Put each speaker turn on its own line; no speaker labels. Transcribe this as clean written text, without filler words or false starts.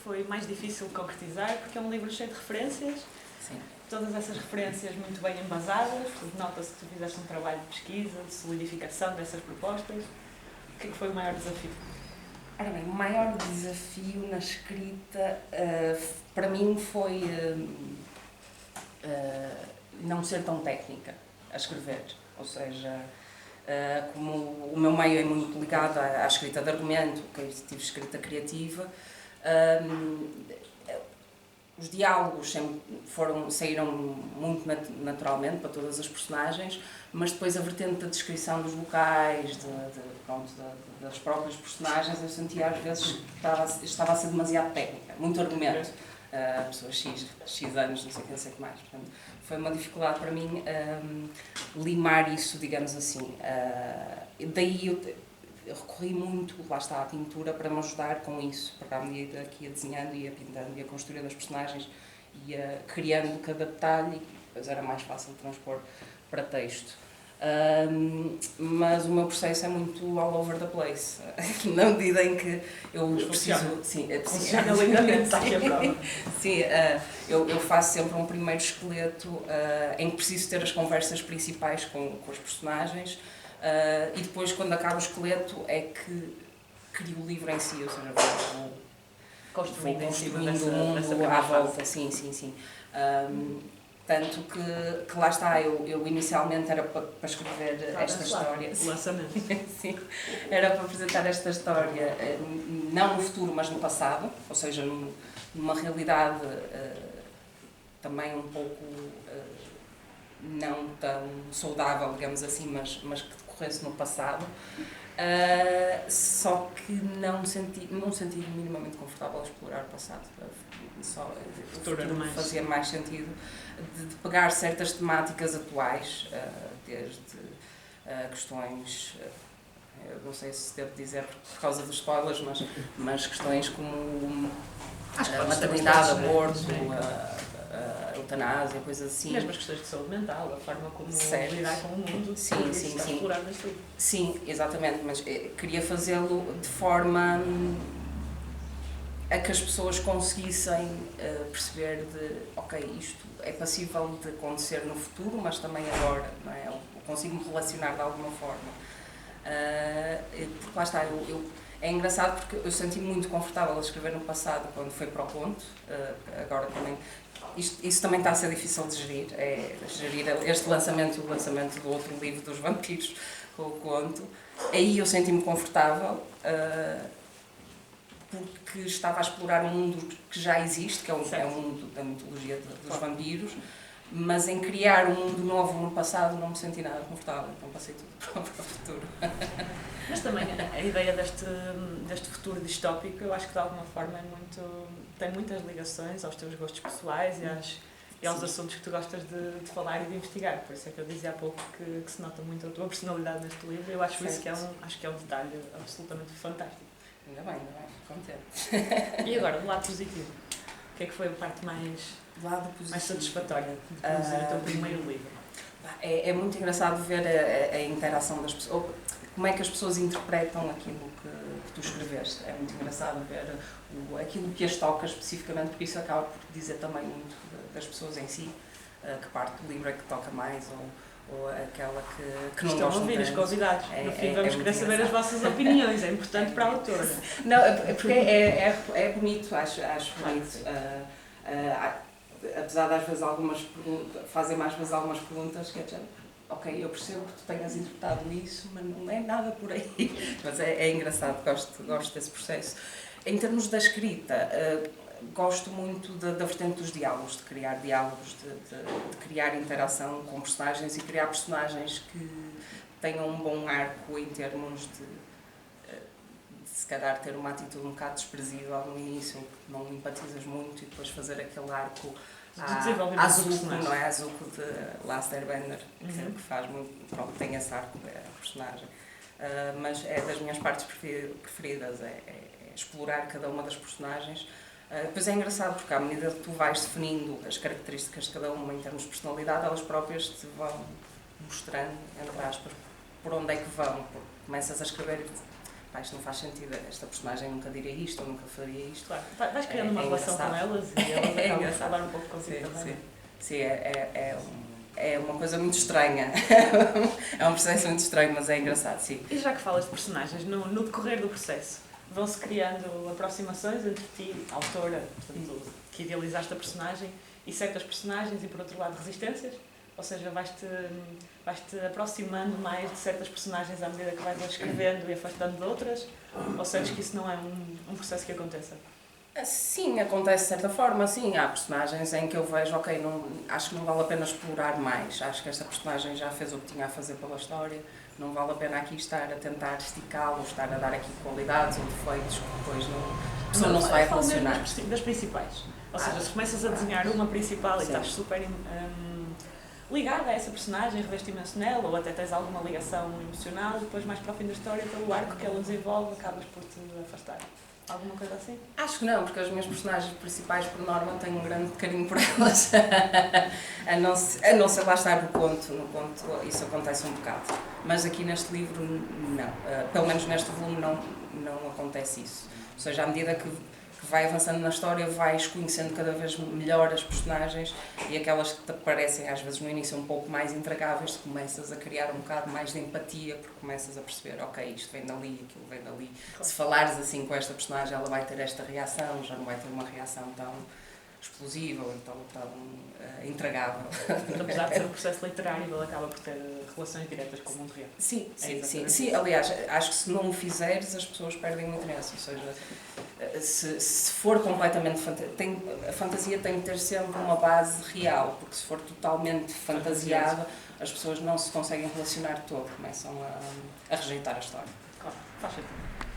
foi mais difícil de concretizar? Porque é um livro cheio de referências.
Sim.
Todas essas referências muito bem embasadas. Nota-se que tu fizeste um trabalho de pesquisa, de solidificação dessas propostas. O que é que foi o maior desafio?
Ora bem, o maior desafio na escrita para mim foi não ser tão técnica a escrever, ou seja, como o meu meio é muito ligado à escrita de argumento, que eu tive escrita criativa, os diálogos saíram muito naturalmente para todas as personagens, mas depois a vertente da descrição dos locais, das próprias personagens, eu sentia às vezes que estava a ser demasiado técnica, muito argumento. Pessoas X anos, não sei o que mais. Portanto, foi uma dificuldade para mim limar isso, digamos assim. Daí eu recorri muito, lá está, à pintura para me ajudar com isso, porque à medida que ia desenhando, ia pintando, ia construindo as personagens, ia criando cada detalhe e depois era mais fácil de transpor para texto. Mas o meu processo é muito all over the place, na medida em que eu preciso...
Funciona lindamente, está aqui a prova.
Sim, eu faço sempre um primeiro esqueleto em que preciso ter as conversas principais com os personagens, e depois, quando acaba o esqueleto, é que crio o livro em si, ou seja, vou construindo o mundo à volta. Sim. Tanto que lá está, eu inicialmente era para escrever esta história.
O lançamento.
Sim, era para apresentar esta história, não no futuro, mas no passado, ou seja, numa realidade também um pouco não tão saudável, digamos assim, mas que decorresse no passado. Só que não me senti minimamente confortável a explorar o passado. Só o futuro fazia mais sentido de pegar certas temáticas atuais, desde questões, eu não sei se devo dizer por causa dos spoilers, mas questões como a maternidade, aborto, a eutanásia, coisas assim.
Mesmo as questões de saúde mental, a forma como lidar com o mundo.
Sim.
Explorar neste livro.
Sim, exatamente, mas queria fazê-lo de forma a que as pessoas conseguissem perceber ok, isto é passível de acontecer no futuro, mas também agora, não é? Eu consigo me relacionar de alguma forma. Porque lá está, é engraçado porque eu senti-me muito confortável a escrever no passado quando foi para o conto, agora também. Isso também está a ser difícil de gerir este lançamento e o lançamento do outro livro dos vampiros com o conto. Aí eu senti-me confortável, porque estava a explorar um mundo que já existe, que é um mundo da mitologia dos vampiros, mas em criar um mundo novo no passado não me senti nada confortável, então passei tudo para o futuro.
Mas também a ideia deste futuro distópico, eu acho que de alguma forma tem muitas ligações aos teus gostos pessoais e aos assuntos que tu gostas de falar e de investigar. Por isso é que eu dizia há pouco que se nota muito a tua personalidade neste livro. Eu acho isso que é um detalhe absolutamente fantástico.
Ainda bem, contente.
E agora, do lado positivo, o que é que foi a parte mais satisfatória de produzir o teu primeiro livro?
É muito engraçado ver a interação das pessoas, como é que as pessoas interpretam aquilo que tu escreveste. É muito engraçado ver aquilo que as toca especificamente, porque isso acaba por dizer também muito das pessoas em si, que parte do livro é que toca mais, ou aquela que não
estão
gostam
a ouvir os
tanto.
convidados. No fim vamos querer saber as vossas opiniões, é importante para a autora.
Não, porque é bonito, acho bonito. Apesar de às vezes fazem mais vezes algumas perguntas que é dizer, ok, eu percebo que tu tenhas interpretado isso, mas não é nada por aí. Mas é engraçado, gosto desse processo. Em termos da escrita, gosto muito da vertente dos diálogos, de criar diálogos, de criar interação com personagens e criar personagens que tenham um bom arco em termos de se calhar ter uma atitude um bocado desprezível no início, em que não empatizas muito e depois fazer aquele arco à Zuko, não é? A Zuko de Last Airbender, que faz muito, pronto, tem esse arco da personagem. Mas é das minhas partes preferidas, é explorar cada uma das personagens. Depois é engraçado porque à medida que tu vais definindo as características de cada uma em termos de personalidade, elas próprias te vão mostrando, entre aspas, por onde é que vão. Porque começas a escrever e pá, isto não faz sentido, esta personagem nunca diria isto, ou nunca faria isto.
Claro, vais criando uma relação com elas e elas acabam a falar um pouco consigo também.
Sim, é uma coisa muito estranha. É um processo muito estranho, mas é engraçado, sim.
E já que falas de personagens, no decorrer do processo, vão-se criando aproximações entre ti, a autora, portanto, que idealizaste a personagem, e certas personagens, e por outro lado, resistências? Ou seja, vais-te aproximando mais de certas personagens à medida que vais escrevendo e afastando de outras? Ou seja, que isso não é um processo que aconteça?
Sim, acontece de certa forma, sim. Há personagens em que eu vejo, ok, acho que não vale a pena explorar mais. Acho que esta personagem já fez o que tinha a fazer pela história. Não vale a pena aqui estar a tentar esticá-lo, estar a dar aqui qualidades ou defeitos que depois a pessoa não se vai relacionar.
Das principais. Ou seja, se começas a desenhar uma principal e estás super ligada a essa personagem, reveste-imenso nela, ou até tens alguma ligação emocional, depois mais para o fim da história, pelo arco que ela desenvolve, acabas por te afastar. Alguma coisa assim?
Acho que não, porque as minhas personagens principais, por norma, tenho um grande carinho por elas. a não ser lá estar no conto, isso acontece um bocado. Mas aqui neste livro, não. Pelo menos neste volume não acontece isso. Ou seja, à medida que vai avançando na história, vais conhecendo cada vez melhor as personagens e aquelas que te parecem às vezes no início um pouco mais intragáveis, começas a criar um bocado mais de empatia, porque começas a perceber, ok, isto vem dali, aquilo vem dali. Claro. Se falares assim com esta personagem, ela vai ter esta reação, já não vai ter uma reação tão explosiva ou tão intragável.
Apesar de ser um processo literário, ele acaba por ter relações diretas com o mundo real.
Sim. Aliás, acho que se não o fizeres, as pessoas perdem o interesse. Ou seja, se for completamente a fantasia tem de ter sempre uma base real, porque se for totalmente fantasiada, as pessoas não se conseguem relacionar todo, começam a rejeitar a história.
Claro, faz sentido.